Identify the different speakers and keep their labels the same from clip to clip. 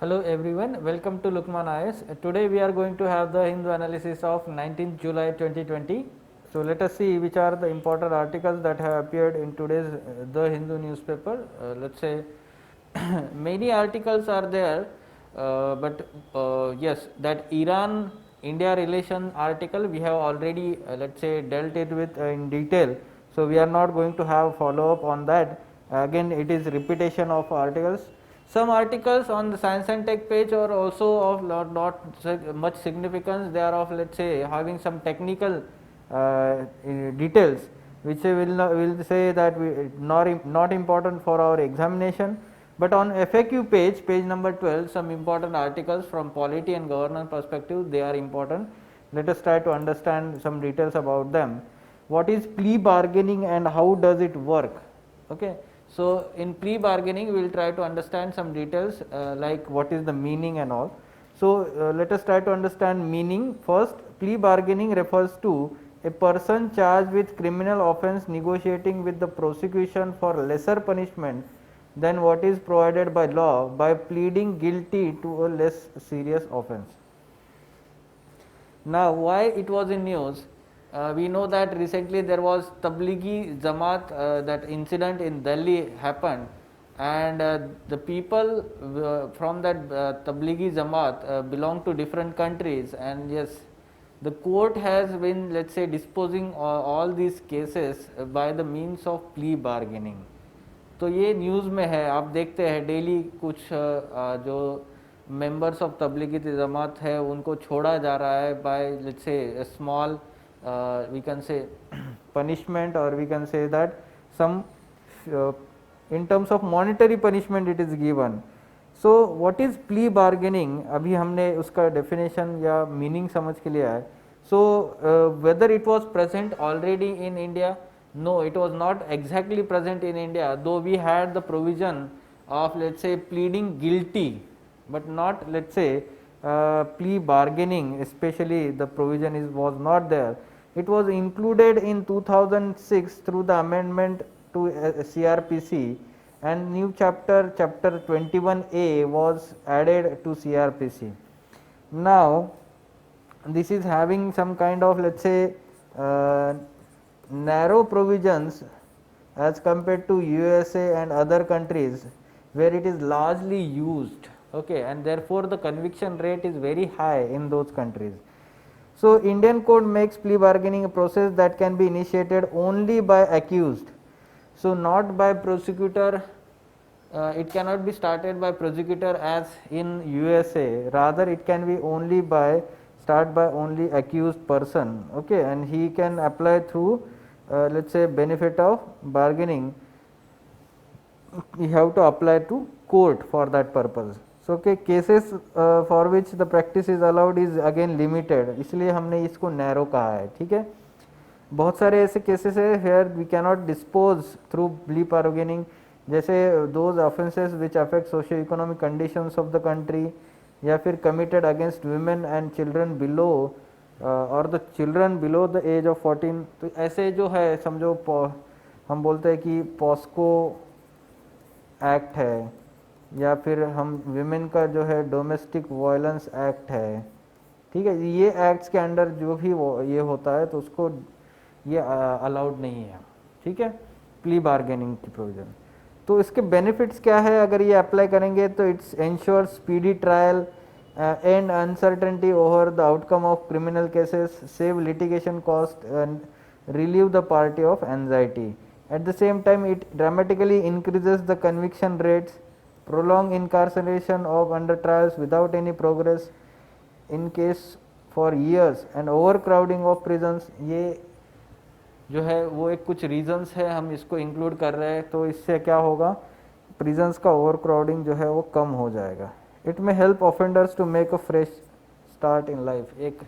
Speaker 1: Hello everyone, welcome to Lukman IS. Today we are going to have the Hindu analysis of 19th July 2020. So let us see which are the important articles that have appeared in today's The Hindu newspaper. Let's say many articles are there, but yes, that Iran India relation article we have already let's say dealt it with in detail. So we are not going to have follow up on that. Again, it is repetition of articles. Some articles on the science and tech page are also of not much significance. They are of, let's say, having some technical details which will say that not important for our examination. But on FAQ page, page number 12, some important articles from polity and governance perspective, they are important. Let us try to understand some details about them. What is plea bargaining and how does it work? Okay. So in plea bargaining, we will try to understand some details like what is the meaning and all. So let us try to understand meaning. First, plea bargaining refers to a person charged with criminal offence negotiating with the prosecution for lesser punishment than what is provided by law by pleading guilty to a less serious offence. Now, why it was in news? We know that recently there was Tablighi Jamaat, that incident in Delhi happened, and the people from that Tablighi Jamaat belong to different countries, and yes, the court has been, let's say, disposing all these cases by the means of plea bargaining. तो ये news में है, आप देखते हैं daily कुछ जो members of Tablighi Jamaat है उनको छोड़ा जा रहा है by let's say small we can say punishment, or we can say that some in terms of monetary punishment it is given. So what is plea bargaining? अभी हमने उसका definition या meaning समझ के लिया है. So whether it was present already in India? No, it was not exactly present in India, though we had the provision of, let's say, pleading guilty, but not, let's say, plea bargaining, especially the provision was not there. It was included in 2006 through the amendment to CRPC, and new chapter 21A was added to CRPC. Now this is having some kind of, let's say, narrow provisions as compared to USA and other countries where it is largely used, okay, and therefore the conviction rate is very high in those countries. So Indian code makes plea bargaining a process that can be initiated only by accused, so not by prosecutor. It cannot be started by prosecutor as in USA, rather it can be only by only accused person, okay, and he can apply through let's say benefit of bargaining. You have to apply to court for that purpose. So okay, cases for which the practice is allowed is again limited, इसलिए हमने इसको narrow कहा है, ठीक है. बहुत सारे ऐसे केसेस है where we cannot dispose through plea bargaining, जैसे those offences which affect socio economic conditions of the country, या फिर committed against women and children below और the children below the age of 14. तो ऐसे जो है समझो हम बोलते हैं कि पॉस्को एक्ट है, या फिर हम विमेन का जो है डोमेस्टिक वायलेंस एक्ट है, ठीक है, ये एक्ट्स के अंडर जो भी ये होता है तो उसको ये अलाउड नहीं है, ठीक है, प्ली बार्गेनिंग की प्रोविजन. तो इसके बेनिफिट्स क्या है अगर ये अप्लाई करेंगे? तो it's ensure speedy trial, end uncertainty over the outcome of criminal cases, save litigation cost and relieve the party of anxiety. At the same time, it dramatically increases the conviction rates, prolong incarceration of under trials without any progress in case for years, and overcrowding of prisons. ये जो है वो एक कुछ reasons है, हम इसको include कर रहे हैं, तो इससे क्या होगा, प्रिजन्स का ओवरक्राउडिंग जो है वो कम हो जाएगा. It may help offenders to make a fresh start in life. एक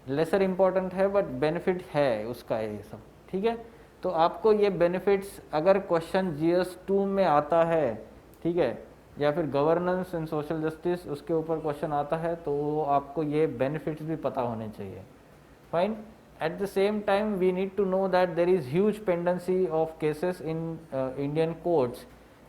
Speaker 1: लेसर इम्पॉर्टेंट है बट बेनिफिट है उसका ये सब, ठीक है. तो आपको ये बेनिफिट्स अगर क्वेश्चन GS2 में आता है, ठीक है, या फिर गवर्नेंस एंड सोशल जस्टिस उसके ऊपर क्वेश्चन आता है, तो आपको ये बेनिफिट्स भी पता होने चाहिए. Fine. At the same time, we need to know that there is huge pendency of cases in Indian courts,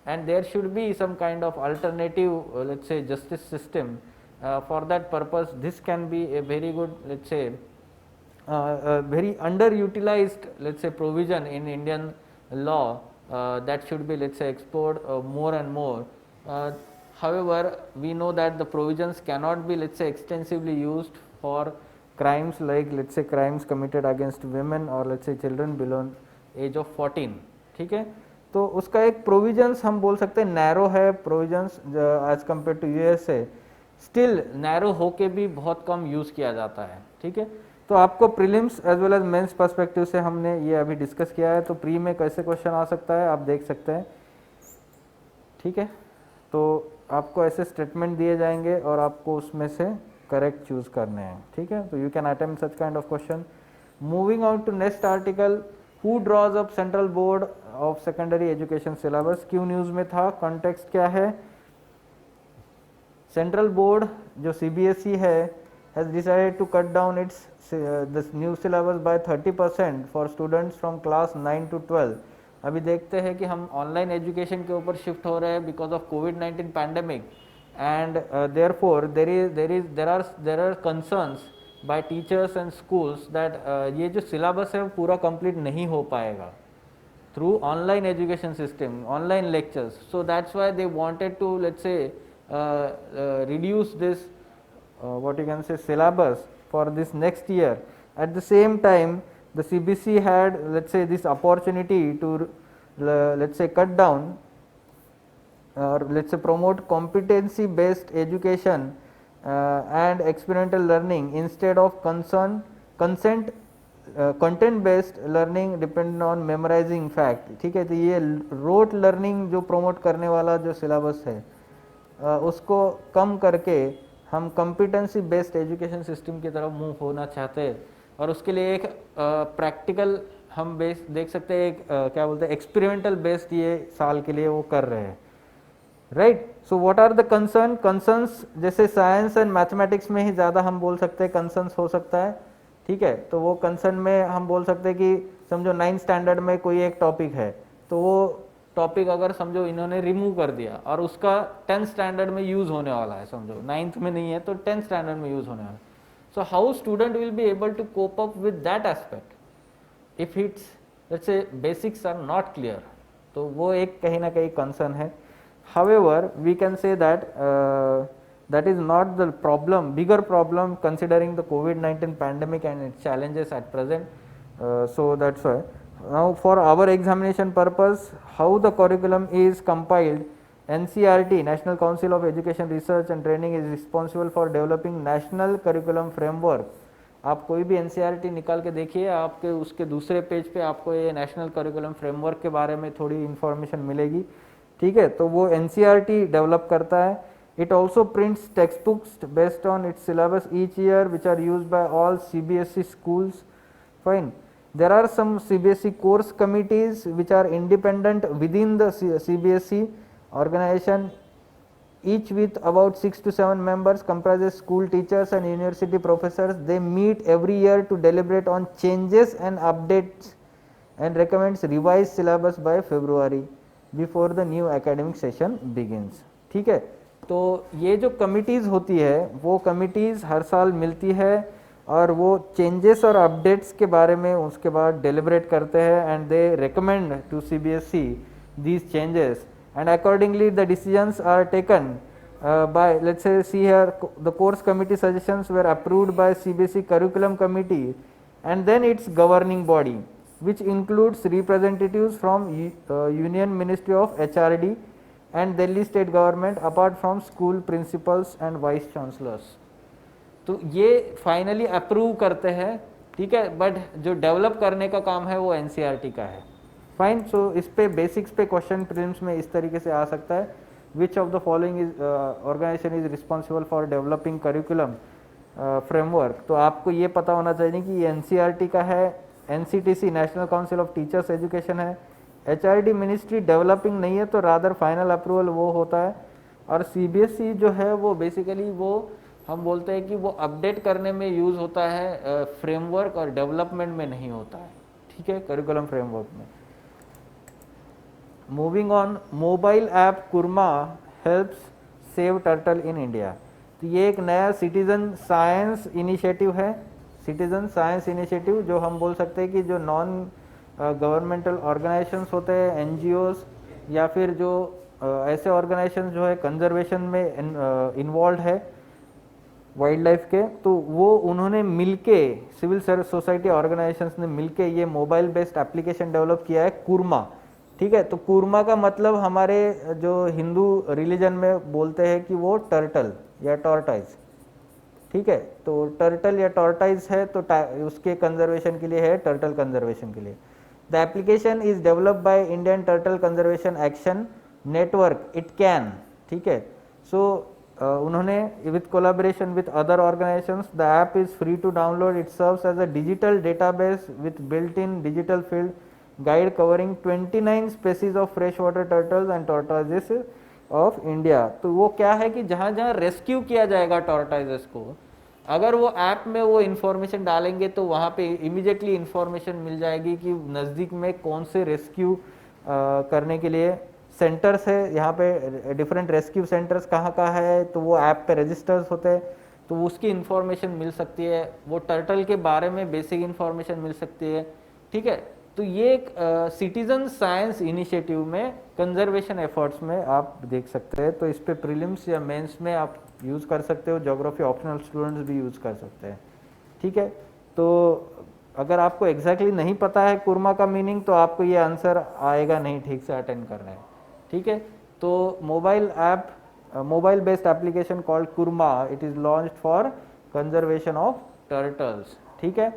Speaker 1: and there should be some kind of alternative let's say justice system. For that purpose this can be a very good, let's say very underutilized, let's say provision in Indian law, that should be, let's say explored more and more. However, we know that the provisions cannot be, let's say extensively used for crimes like, let's say crimes committed against women or let's say children below age of 14. ठीक है, तो उसका एक provisions हम बोल सकते हैं narrow है provisions as compare to USA, still narrow होके भी बहुत कम यूज किया जाता है. ठीक है, तो आपको prelims as well as mains perspective से हमने ये अभी डिस्कस किया है. तो प्री में कैसे क्वेश्चन आ सकता है आप देख सकते हैं. ठीक है, तो आपको ऐसे स्टेटमेंट दिए जाएंगे और आपको उसमें से करेक्ट चूज करने हैं. ठीक है, तो you can attempt such kind of question. Moving on to next article, who draws up central board of secondary education syllabus. क्यों न्यूज में था, कॉन्टेक्स्ट क्या है. सेंट्रल बोर्ड जो सीबीएसई है has decided to cut down its this new syllabus by 30% for students from class 9 to 12. अभी देखते हैं कि हम ऑनलाइन एजुकेशन के ऊपर शिफ्ट हो रहे हैं बिकॉज ऑफ कोविड-19 pandemic, and therefore there are concerns by teachers and schools that ये जो सिलेबस है वो पूरा कंप्लीट नहीं हो पाएगा through online education system, online lectures. So that's why they wanted to, let's say reduce this what you can say syllabus for this next year. At the same time the CBSE had, let's say, this opportunity to let's say cut down or let's say promote competency based education and experiential learning instead of consent content based learning depend on memorising fact. ठीक है, तो ये rote learning जो promote करने वाला जो syllabus है उसको कम करके हम कॉम्पिटेंसी बेस्ड एजुकेशन सिस्टम की तरफ मूव होना चाहते हैं. और उसके लिए एक प्रैक्टिकल हम बेस देख सकते हैं, एक क्या बोलते हैं एक्सपेरिमेंटल बेस्ड ये साल के लिए वो कर रहे हैं. Right, so what are the concerns, जैसे साइंस एंड मैथमेटिक्स में ही ज़्यादा हम बोल सकते हैं कंसर्न्स हो सकता है. ठीक है, तो वो कंसर्न में हम बोल सकते हैं कि समझो 9th स्टैंडर्ड में कोई एक टॉपिक है, तो वो टॉपिक अगर समझो इन्होंने रिमूव कर दिया और उसका 10th स्टैंडर्ड में यूज होने वाला है, समझो 9th में नहीं है तो 10th स्टैंडर्ड में यूज होने वाला है. So how student will be able to cope up with that aspect if it's, let's say basics are not clear. तो वो एक कहीं ना कहीं कंसर्न है. However we can say that that is not the bigger problem considering the COVID-19 pandemic and its challenges at present. So that's why now for our examination purpose, how the curriculum is compiled. NCERT, National Council of Education Research and Training, is responsible for developing national curriculum framework. आप कोई भी NCERT निकाल के देखिए, आपके उसके दूसरे page पे आपको ये नेशनल करिकुलम फ्रेमवर्क के बारे में थोड़ी इन्फॉर्मेशन मिलेगी. ठीक है, तो वो NCERT डेवलप करता है. It also prints textbooks based on its syllabus each year, which are used by all CBSE schools. Fine. There are some CBSE course committees which are independent within the CBSE organization, each with about 6 to 7 members, comprises school teachers and university professors. They meet every year to deliberate on changes and updates and recommends revised syllabus by February before the new academic session begins. ठीक है, तो ये जो committees होती है वो committees हर साल मिलती है और वो चेंजेस और अपडेट्स के बारे में उसके बाद डेलिब्रेट करते हैं and they recommend to CBSE these changes and accordingly the decisions are taken by, let's say see here, the course committee suggestions were approved by CBSE curriculum committee and then its governing body which includes representatives from Union Ministry of HRD and Delhi State Government apart from school principals and vice chancellors. तो ये finally approve करते हैं. ठीक है, but जो develop करने का काम है वो NCERT का है. फाइन, सो इस पे बेसिक्स पे क्वेश्चन प्रीलिम्स में इस तरीके से आ सकता है. Which of the following is organisation is responsible for developing curriculum framework. तो आपको ये पता होना चाहिए कि ये NCERT का है, NCTC national council of teachers education है, HRD मिनिस्ट्री डेवलपिंग नहीं है, तो रादर फाइनल अप्रूवल वो होता है. और CBSE जो है वो बेसिकली वो हम बोलते हैं कि वो अपडेट करने में यूज़ होता है, फ्रेमवर्क और डेवलपमेंट में नहीं होता है. ठीक है, करिकुलम फ्रेमवर्क में. Moving on, mobile app Kurma helps save turtle in India. तो ये एक नया सिटीजन साइंस इनिशिएटिव है। सिटीजन साइंस इनिशिएटिव जो हम बोल सकते हैं कि जो नॉन गवर्नमेंटल ऑर्गेनाइजेशंस होते हैं, एनजीओस, या फिर जो ऐसे ऑर्गेनाइजेशन जो है कंजर्वेशन में इन्वॉल्व है वाइल्ड लाइफ के, तो वो उन्होंने मिलके, सिविल सोसाइटी ऑर्गेनाइजेशंस ने मिलके ये मोबाइल बेस्ड एप्लीकेशन डेवलप किया है, कुरमा। ठीक है, तो कुरमा का मतलब हमारे जो हिंदू रिलीजन में बोलते हैं कि वो टर्टल या टॉर्टाइज। ठीक है, तो टर्टल या टॉर्टाइज है तो उसके कंजर्वेशन के लिए है, टर्टल कंजर्वेशन के लिए। The application is developed by Indian turtle conservation action network, it can. ठीक है, सो उन्होंने with collaboration with other organisations, the app is free to download, it serves as a digital database with built in digital field guide covering 29 species of fresh water turtles and tortoises of India. तो वो क्या है कि जहाँ जहाँ rescue किया जाएगा टॉर्टोइजेस को, अगर वो ऐप में वो इन्फॉर्मेशन डालेंगे तो वहाँ पे इमीडिएटली इन्फॉर्मेशन मिल जाएगी कि नज़दीक में कौन से रेस्क्यू करने के लिए सेंटर्स है, यहाँ पे डिफरेंट रेस्क्यू सेंटर्स कहाँ कहाँ है, तो वो ऐप पे रजिस्टर्स होते हैं, तो उसकी इन्फॉर्मेशन मिल सकती है, वो टर्टल के बारे में बेसिक इन्फॉर्मेशन मिल सकती है। ठीक है, तो ये एक सिटीजन साइंस इनिशिएटिव में कंजर्वेशन एफर्ट्स में आप देख सकते हैं। तो इस पे प्रीलिम्स या मेंस में आप यूज़ कर सकते हो, ज्योग्राफी ऑप्शनल स्टूडेंट्स भी यूज़ कर सकते हैं। ठीक है, तो अगर आपको एग्जैक्टली नहीं पता है कुरमा का मीनिंग, तो आपको ये आंसर आएगा नहीं ठीक से अटेंड कर रहे हैं। ठीक है, तो mobile app, mobile based application called Kurma, it is launched for conservation of turtles. ठीक है,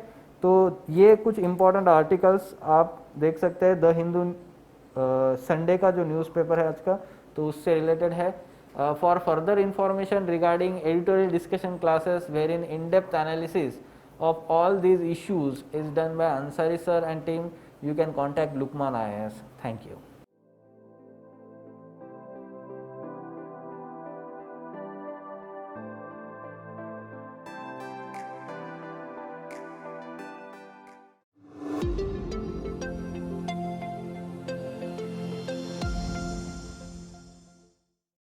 Speaker 1: तो ये कुछ इंपॉर्टेंट आर्टिकल्स आप देख सकते हैं। द हिंदू संडे का जो न्यूज़पेपर है आज का, तो उससे रिलेटेड है। For further information regarding editorial discussion classes where in depth analysis of all these issues is done by Ansari sir and team, you can contact Lukman IAS. Thank you.